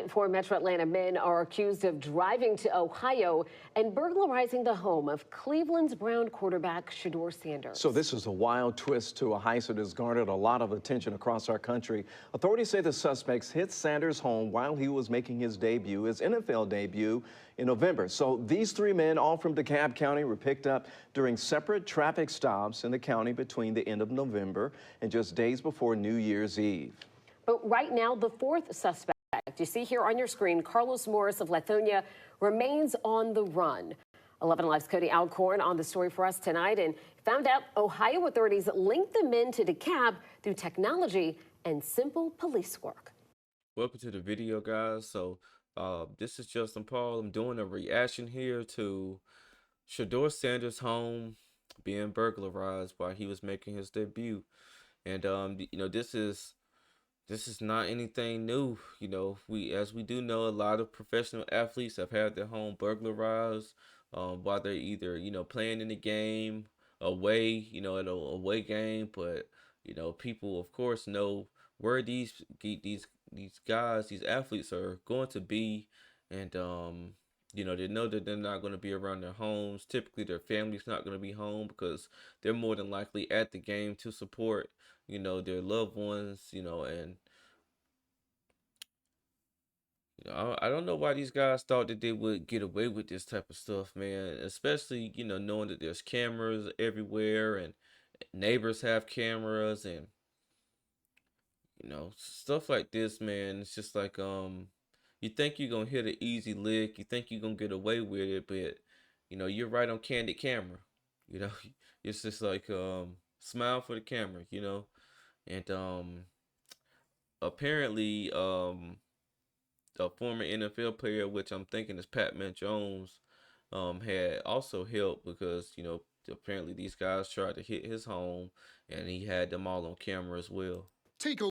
Four Metro Atlanta men are accused of driving to Ohio and burglarizing the home of Cleveland's Brown quarterback Shedeur Sanders. So this is a wild twist to a heist that has garnered a lot of attention across our country. Authorities say the suspects hit Sanders' home while he was making his debut, his NFL debut, in November. So these three men, all from DeKalb County, were picked up during separate traffic stops in the county between the end of November and just days before New Year's Eve. But right now, the fourth suspect, you see here on your screen, Carlos Morris of Lithonia, remains on the run. 11 Alive's Cody Alcorn on the story for us tonight and found out Ohio authorities linked the men to DeKalb through technology and simple police work. Welcome to the video, guys. So this is Justin Paul. I'm doing a reaction here to Shedeur Sanders' home being burglarized while he was making his debut. And this is not anything new. As we do know, a lot of professional athletes have had their home burglarized while they're either, playing in the game, away, at an away game. But, people, of course, know where these guys, these athletes are going to be. And, they know that they're not going to be around their homes. Typically, their family's not going to be home because they're more than likely at the game to support their loved ones, and I don't know why these guys thought that they would get away with this type of stuff, man, especially, knowing that there's cameras everywhere and neighbors have cameras and, stuff like this, man. It's just like, you think you're going to hit an easy lick. You think you're going to get away with it, but, you're right on candid camera, it's just like, smile for the camera, and apparently a former NFL player, which I'm thinking is Pac-Man Jones, had also helped because apparently these guys tried to hit his home and he had them all on camera as well. Take a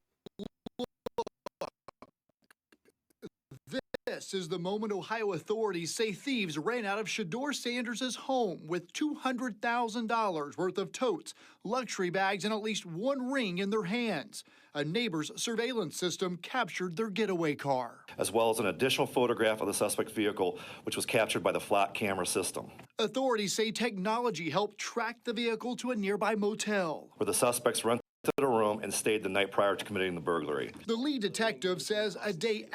This is the moment Ohio authorities say thieves ran out of Shedeur Sanders' home with $200,000 worth of totes, luxury bags, and at least one ring in their hands. A neighbor's surveillance system captured their getaway car, as well as an additional photograph of the suspect's vehicle, which was captured by the flat camera system. Authorities say technology helped track the vehicle to a nearby motel, where the suspects rented a room and stayed the night prior to committing the burglary. The lead detective says a day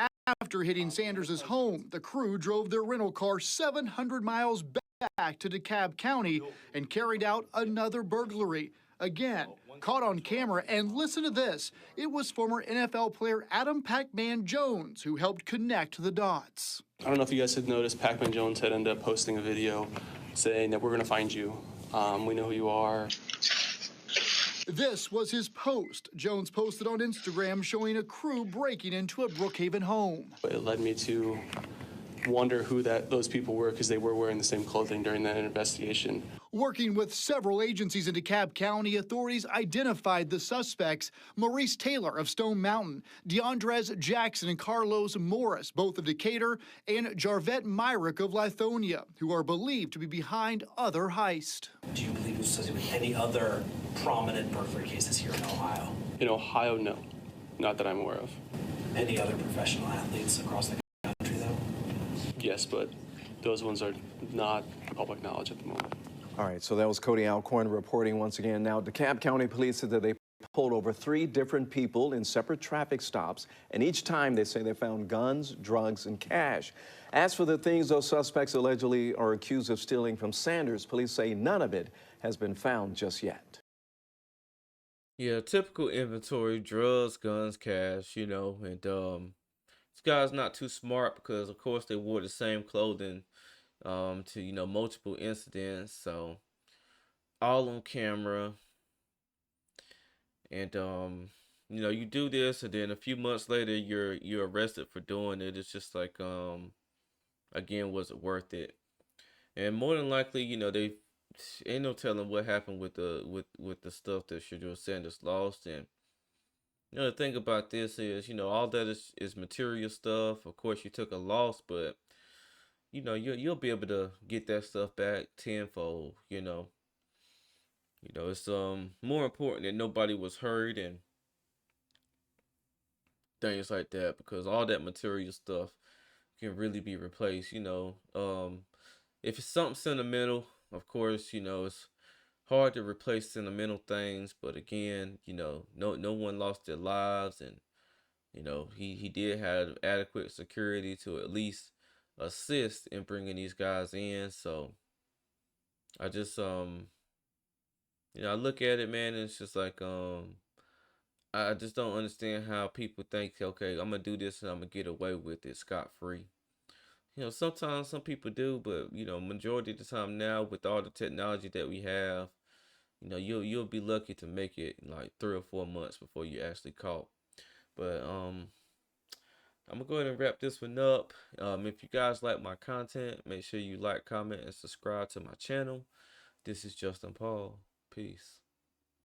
after hitting Sanders' home, the crew drove their rental car 700 miles back to DeKalb County and carried out another burglary. Again, caught on camera, and listen to this. It was former NFL player Adam Pac-Man Jones who helped connect the dots. I don't know if you guys had noticed, Pac-Man Jones had ended up posting a video saying that we're going to find you. We know who you are. This was his post. Jones posted on Instagram showing a crew breaking into a Brookhaven home. It led me to wonder who those people were because they were wearing the same clothing during that investigation. Working with several agencies in DeKalb County, authorities identified the suspects: Maurice Taylor of Stone Mountain, DeAndres Jackson and Carlos Morris, both of Decatur, and Jarvette Myrick of Lithonia, who are believed to be behind other heists. Do you believe it was associated with any other prominent burglary cases here in Ohio? In Ohio, no. Not that I'm aware of. Any other professional athletes across the country, though? Yes, but those ones are not public knowledge at the moment. All right, so that was Cody Alcorn reporting once again. Now, DeKalb County police said that they pulled over 3 different people in separate traffic stops, and each time they say they found guns, drugs, and cash. As for the things those suspects allegedly are accused of stealing from Sanders, police say none of it has been found just yet. Yeah, typical inventory: drugs, guns, cash, and this guy's not too smart because, of course, they wore the same clothing to, multiple incidents. So all on camera. And, you do this and then a few months later, you're arrested for doing it. It's just like, again, was it worth it? And more than likely, they ain't no telling what happened with the stuff that Shedeur Sanders lost. And the thing about this is, all that is material stuff. Of course, you took a loss, but you'll be able to get that stuff back tenfold. It's more important that nobody was hurt, and things like that, because all that material stuff can really be replaced. If it's something sentimental, of course, it's hard to replace sentimental things. But again, no one lost their lives, and he did have adequate security to at least assist in bringing these guys in. So I just I look at it, man, and it's just like I just don't understand how people think, okay, I'm gonna do this and I'm gonna get away with it scot free. Sometimes some people do, but majority of the time now, with all the technology that we have, you'll be lucky to make it like 3 or 4 months before you actually caught. But I'm gonna go ahead and wrap this one up. If you guys like my content, make sure you like, comment, and subscribe to my channel. This is Justin Paul. Peace.